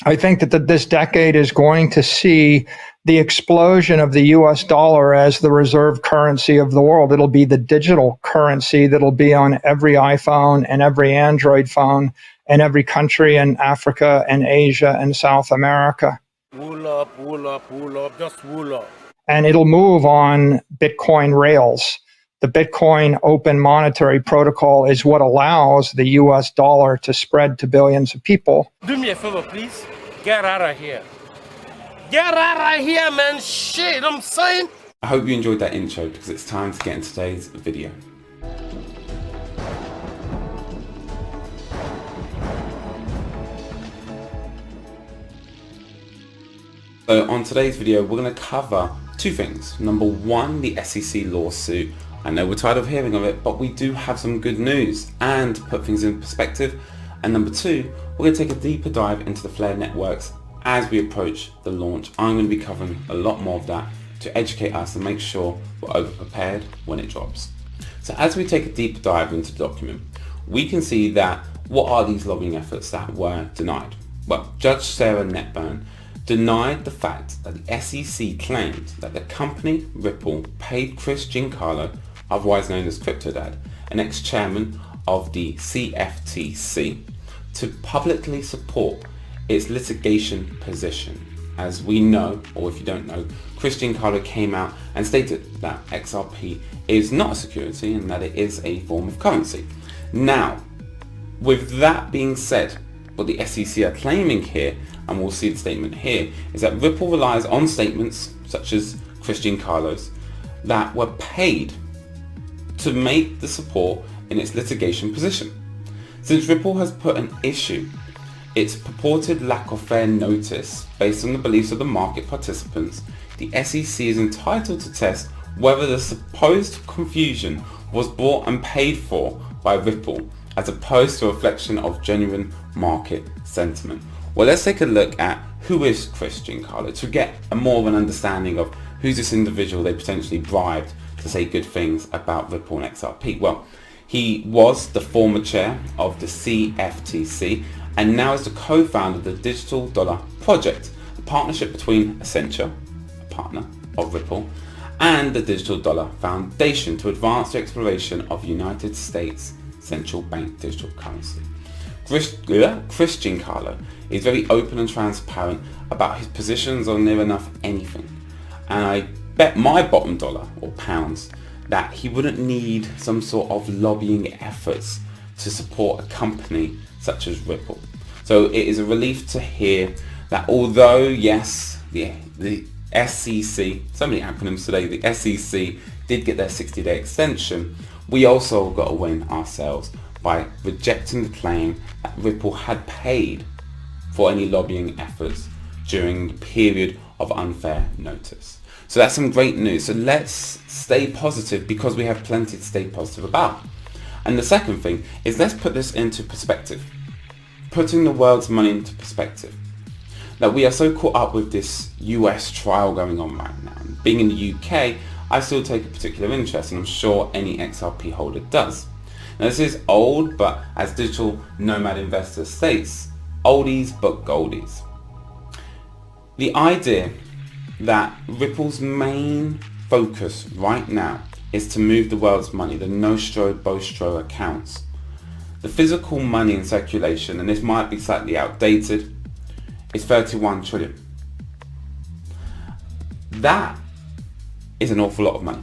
I think that this decade is going to see the explosion of the US dollar as the reserve currency of the world. It'll be the digital currency that'll be on every iPhone and every Android phone and every country in Africa and Asia and South America. Wool up, just wool up. And it'll move on Bitcoin rails. The Bitcoin open monetary protocol is what allows the US dollar to spread to billions of people. Do me a favor, please. Get out of here. Get out of here, man. Shit, I'm saying. I hope you enjoyed that intro because it's time to get into today's video. So on today's video, we're going to cover two things. Number one, the SEC lawsuit. I know we're tired of hearing of it, but we do have some good news and to put things in perspective. And number two, we're going to take a deeper dive into the Flare networks as we approach the launch. I'm going to be covering a lot more of that to educate us and make sure we're over-prepared when it drops. So as we take a deeper dive into the document, we can see that what are these lobbying efforts that were denied? Well, Judge Sarah Netburn denied the fact that the SEC claimed that the company Ripple paid Chris Giancarlo, otherwise known as CryptoDad, an ex-chairman of the CFTC, to publicly support its litigation position. As we know, or if you don't know, Chris Giancarlo came out and stated that XRP is not a security and that it is a form of currency. Now, with that being said, what the SEC are claiming here, and we'll see the statement here, is that Ripple relies on statements such as Chris Giancarlo's that were paid to make the support in its litigation position. Since Ripple has put an issue its purported lack of fair notice based on the beliefs of the market participants, the SEC is entitled to test whether the supposed confusion was bought and paid for by Ripple as opposed to a reflection of genuine market sentiment. Well, let's take a look at who is Chris Giancarlo to get a more of an understanding of who's this individual they potentially bribed to say good things about Ripple and XRP. Well, he was the former chair of the CFTC and now is the co-founder of the Digital Dollar Project, a partnership between Accenture, a partner of Ripple, and the Digital Dollar Foundation to advance the exploration of United States central bank digital currency. Chris Giancarlo is very open and transparent about his positions on near enough anything. And I bet my bottom dollar, or pounds, that he wouldn't need some sort of lobbying efforts to support a company such as Ripple. So it is a relief to hear that although, yes, the SEC, so many acronyms today, the SEC did get their 60-day extension, we also got to win ourselves by rejecting the claim that Ripple had paid for any lobbying efforts during the period of unfair notice. So that's some great news. So let's stay positive because we have plenty to stay positive about. And the second thing is let's put this into perspective. Putting the world's money into perspective. Now we are so caught up with this US trial going on right now. And being in the UK, I still take a particular interest, and I'm sure any XRP holder does. Now this is old, but as Digital Nomad Investor states, oldies but goldies. The idea that Ripple's main focus right now is to move the world's money, the Nostro Bostro accounts. The physical money in circulation, and this might be slightly outdated, is 31 trillion. That is an awful lot of money,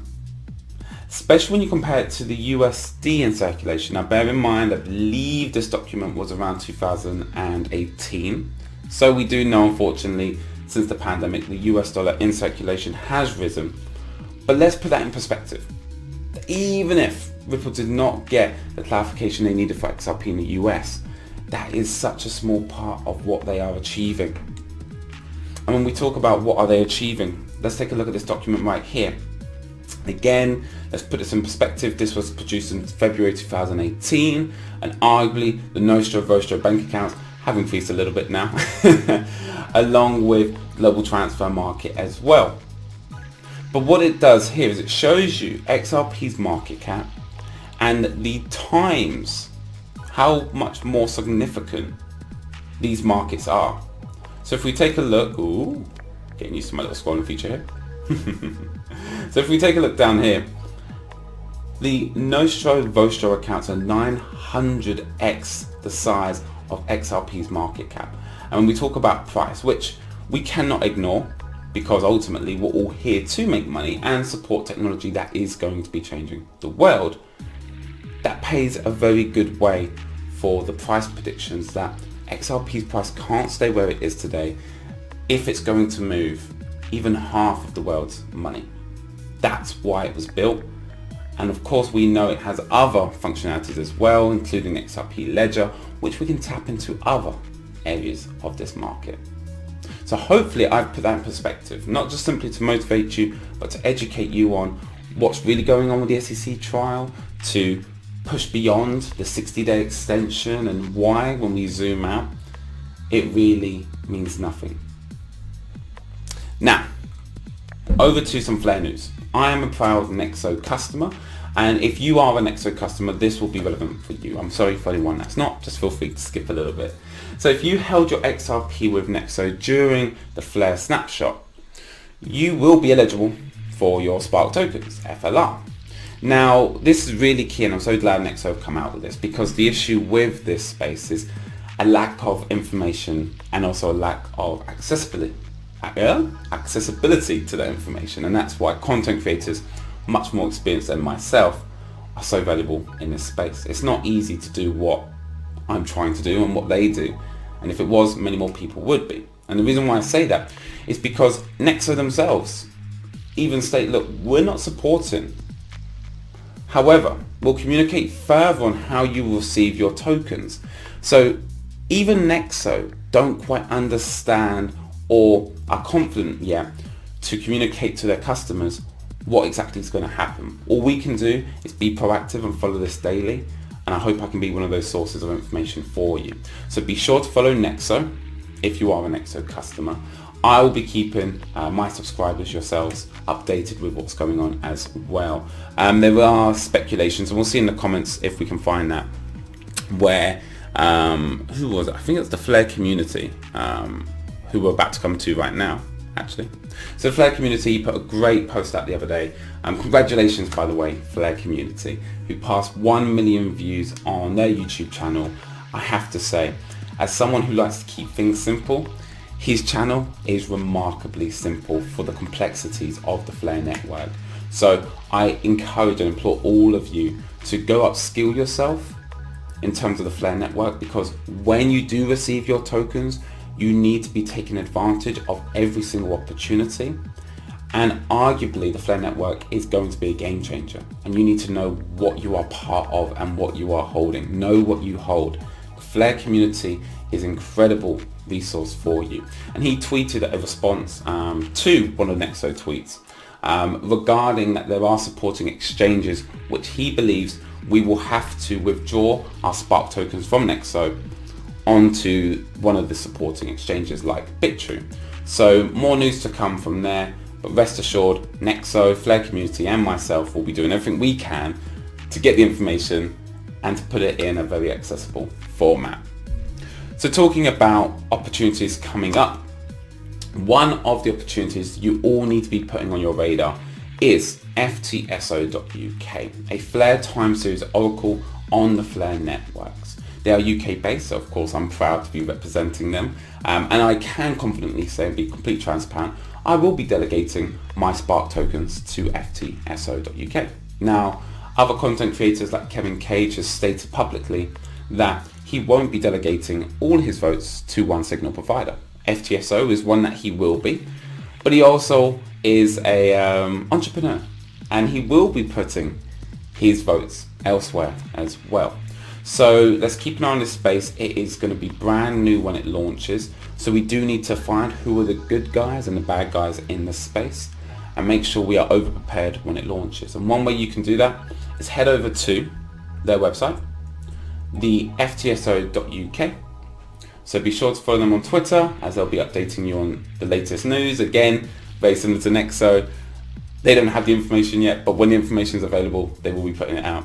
especially when you compare it to the USD in circulation. Now bear in mind, I believe this document was around 2018. So we do know, unfortunately, since the pandemic, the US dollar in circulation has risen. But let's put that in perspective. Even if Ripple did not get the clarification they needed for XRP in the US, that is such a small part of what they are achieving. And when we talk about what are they achieving, let's take a look at this document right here. Again, let's put this in perspective. This was produced in February 2018, and arguably the Nostro Vostro bank accounts have increased a little bit now, along with global transfer market as well. But what it does here is it shows you XRP's market cap and the times how much more significant these markets are. So if we take a look, ooh, getting used to my little scrolling feature here. So if we take a look down here, the Nostro Vostro accounts are 900x the size of XRP's market cap. And when we talk about price, which we cannot ignore, because ultimately we're all here to make money and support technology that is going to be changing the world, that pays a very good way for the price predictions that XRP's price can't stay where it is today if it's going to move even half of the world's money. That's why it was built. And of course we know it has other functionalities as well, including XRP Ledger, which we can tap into other areas of this market. So hopefully I've put that in perspective, not just simply to motivate you, but to educate you on what's really going on with the SEC trial, to push beyond the 60-day extension and why, when we zoom out, it really means nothing. Now, over to some Flare news. I am a proud Nexo customer, and if you are a Nexo customer, this will be relevant for you. I'm sorry for anyone that's not, just feel free to skip a little bit. So if you held your XRP with Nexo during the Flare snapshot, you will be eligible for your Spark tokens, FLR. Now, this is really key, and I'm so glad Nexo have come out with this, because the issue with this space is a lack of information and also a lack of accessibility to that information, and that's why content creators much more experienced than myself are so valuable in this space. It's not easy to do what I'm trying to do and what they do, and if it was, many more people would be. And the reason why I say that is because Nexo themselves even state, look, we're not supporting. However, we'll communicate further on how you will receive your tokens. So even Nexo don't quite understand or are confident yet to communicate to their customers what exactly is going to happen. All we can do is be proactive and follow this daily, and I hope I can be one of those sources of information for you. So be sure to follow Nexo if you are a Nexo customer. I will be keeping my subscribers, yourselves, updated with what's going on as well. There are speculations, and we'll see in the comments if we can find that, where who was it? I think it's the Flare community, who we're about to come to right now, actually. So the Flare community put a great post out the other day. Congratulations, by the way, Flare community, who passed 1 million views on their YouTube channel. I have to say, as someone who likes to keep things simple, his channel is remarkably simple for the complexities of the Flare network. So I encourage and implore all of you to go upskill yourself in terms of the Flare network, because when you do receive your tokens, you need to be taking advantage of every single opportunity. And arguably the Flare network is going to be a game changer, and you need to know what you are part of and what you are holding. Know what you hold. The Flare community is an incredible resource for you. And he tweeted a response to one of Nexo tweets regarding that there are supporting exchanges which he believes we will have to withdraw our Spark tokens from Nexo onto one of the supporting exchanges like Bitrue. So more news to come from there, but rest assured, Nexo, Flare community and myself will be doing everything we can to get the information and to put it in a very accessible format. So talking about opportunities coming up, one of the opportunities you all need to be putting on your radar is FTSO.UK, a Flare time series oracle on the Flare networks. They are UK based, so of course I'm proud to be representing them, and I can confidently say and be completely transparent, I will be delegating my Spark tokens to FTSO.UK. Now, other content creators like Kevin Cage has stated publicly that he won't be delegating all his votes to one signal provider. FTSO is one that he will be, but he also is a entrepreneur, and he will be putting his votes elsewhere as well. So let's keep an eye on this space. It is going to be brand new when it launches, so we do need to find who are the good guys and the bad guys in the space and make sure we are over prepared when it launches. And one way you can do that is head over to their website, the FTSO.UK. So be sure to follow them on Twitter, as they'll be updating you on the latest news. Again, very similar to Nexo, they don't have the information yet, but when the information is available, they will be putting it out.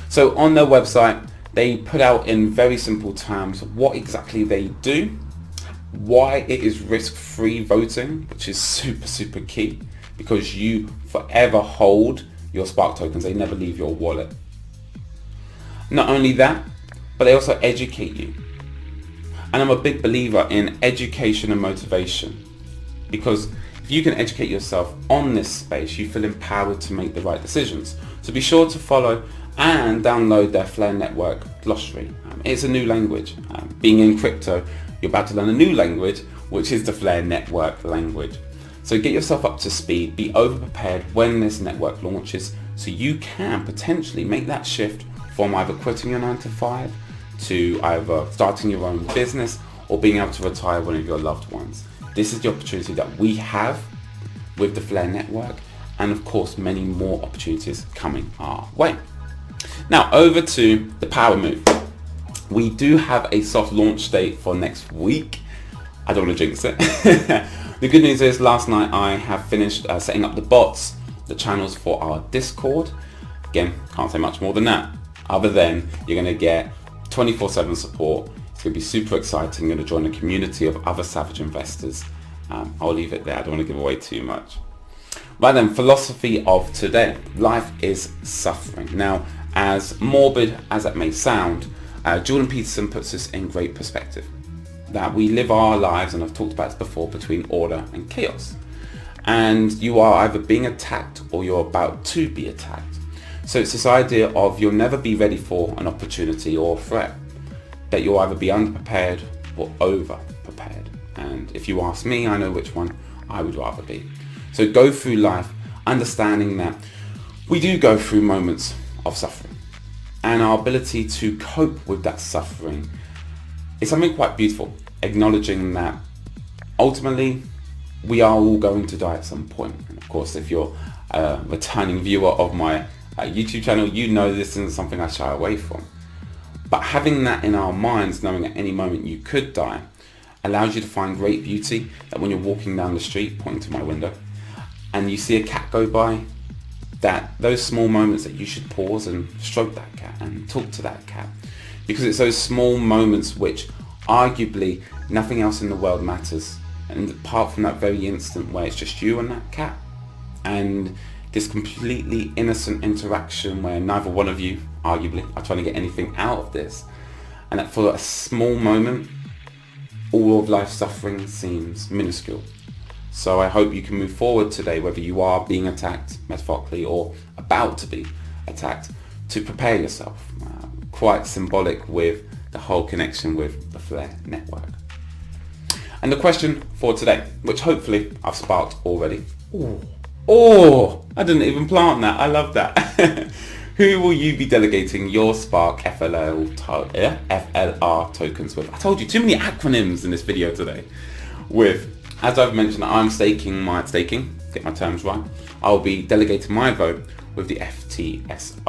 So on their website, they put out in very simple terms what exactly they do why it is risk-free voting, which is super key, because you forever hold your Spark tokens. They never leave your wallet. Not only that, but they also educate you. And I'm a big believer in education and motivation, because if you can educate yourself on this space, you feel empowered to make the right decisions. So be sure to follow and download their Flare Network glossary. It's a new language. Being in crypto, you're about to learn a new language, which is the Flare Network language. So get yourself up to speed, be over-prepared when this network launches, so you can potentially make that shift from either quitting your 9 to 5 to either starting your own business or being able to retire one of your loved ones. This is the opportunity that we have with the Flare Network, and of course many more opportunities coming our way. Now over to the PowerMove. We do have a soft launch date for next week. I don't want to jinx it. The good news is last night I have finished setting up the bots, the channels for our Discord. Again, can't say much more than that, other than you're going to get 24/7 support. It's going to be super exciting. You're going to join a community of other savage investors. I'll leave it there. I don't want to give away too much. Right then, philosophy of today. Life is suffering. Now, as morbid as that may sound, Jordan Peterson puts this in great perspective. That we live our lives, and I've talked about this before, between order and chaos. And you are either being attacked or you're about to be attacked. So it's this idea of you'll never be ready for an opportunity or a threat. That you'll either be underprepared or over-prepared. And if you ask me, I know which one I would rather be. So go through life understanding that we do go through moments of suffering. And our ability to cope with that suffering is something quite beautiful. Acknowledging that ultimately we are all going to die at some point. And of course, if you're a returning viewer of my YouTube channel, you know this isn't something I shy away from. But having that in our minds, knowing at any moment you could die, allows you to find great beauty. That when you're walking down the street, pointing to my window, and you see a cat go by, that those small moments that you should pause and stroke that cat and talk to that cat. Because it's those small moments which arguably nothing else in the world matters. And apart from that very instant where it's just you and that cat, and this completely innocent interaction where neither one of you, arguably, are trying to get anything out of this. And that for a small moment, all of life's suffering seems minuscule. So I hope you can move forward today, whether you are being attacked metaphorically or about to be attacked, to prepare yourself. Quite symbolic with the whole connection with the Flare Network. And the question for today, which hopefully I've sparked already. Oh, I didn't even plant that. I love that. Who will you be delegating your Spark FLR tokens with? I told you, too many acronyms in this video today. With, as I've mentioned, I'm get my terms right. I'll be delegating my vote with the FTSO.UK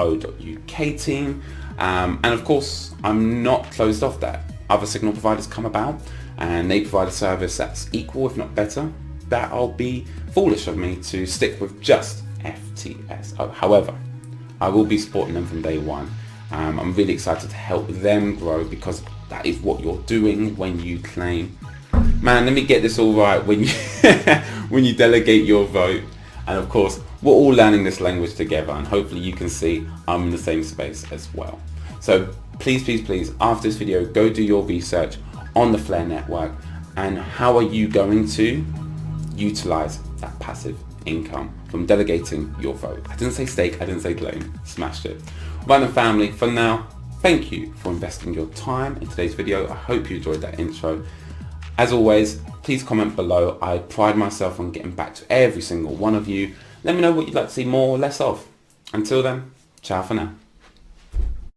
team. And of course, I'm not closed off that. Other signal providers come about and they provide a service that's equal, if not better. That I'll be foolish of me to stick with just FTSO. However, I will be supporting them from day one. I'm really excited to help them grow, because that is what you're doing when you claim. Man, let me get this all right. When you when you delegate your vote, and of course we're all learning this language together, and hopefully you can see I'm in the same space as well. So please, after this video, go do your research on the Flare Network and how are you going to utilize that passive income from delegating your vote. I didn't say stake, I didn't say claim. Smashed it. Right then, family, for now, thank you for investing your time in today's video. I hope you enjoyed that intro. As always, please comment below. I pride myself on getting back to every single one of you. Let me know what you'd like to see more or less of. Until then, ciao for now.